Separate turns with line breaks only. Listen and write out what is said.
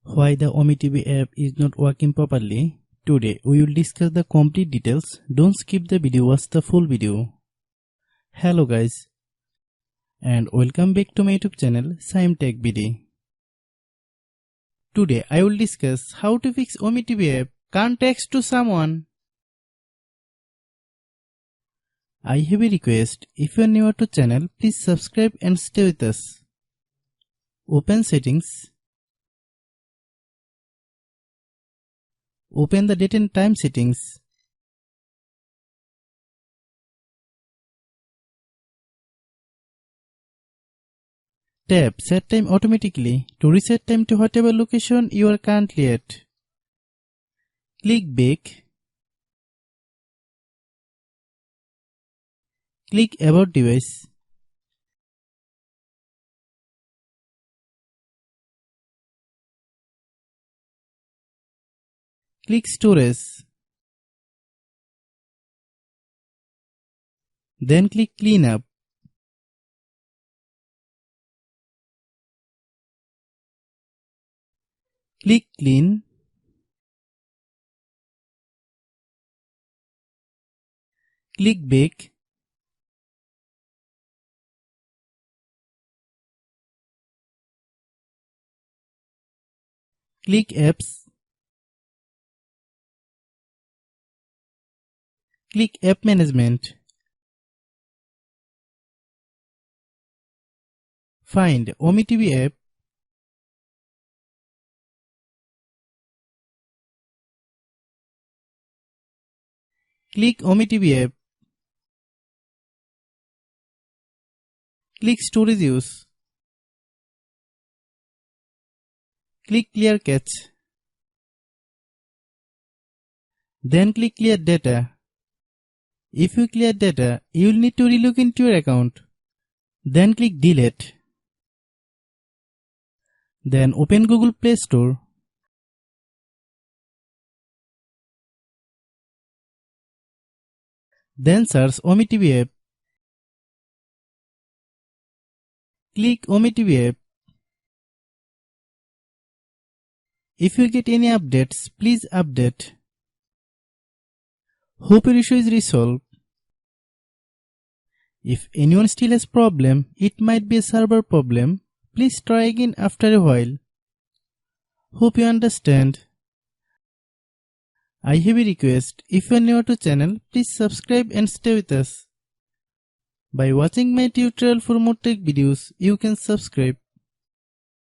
Why the OmeTV app is not working properly? Today we will discuss the complete details. Don't skip the video, watch the full video. Hello guys and welcome back to my YouTube channel Shaem Tech BD. Today I will discuss how to fix OmeTV app can't text to someone. I have a request. If you are new to channel, please subscribe and stay with us. Open settings. Open the date and time settings. Tap set time automatically to reset time to whatever location you are currently at. Click back. Click about device. Click storage. Then click clean up. Click clean. Click back. Click apps. Click app management. Find OmeTV app. Click OmeTV app. Click storage use. Click clear cache. Then click clear data. If you clear data, you will need to relog into your account. Then click delete. Then open Google Play Store. Then search OmeTV app. Click OmeTV app. If you get any updates, please update. Hope your issue is resolved. If anyone still has problem, it might be a server problem. Please try again after a while. Hope you understand. I have a request. If you are new to channel, please subscribe and stay with us. By watching my tutorial for more tech videos, you can subscribe.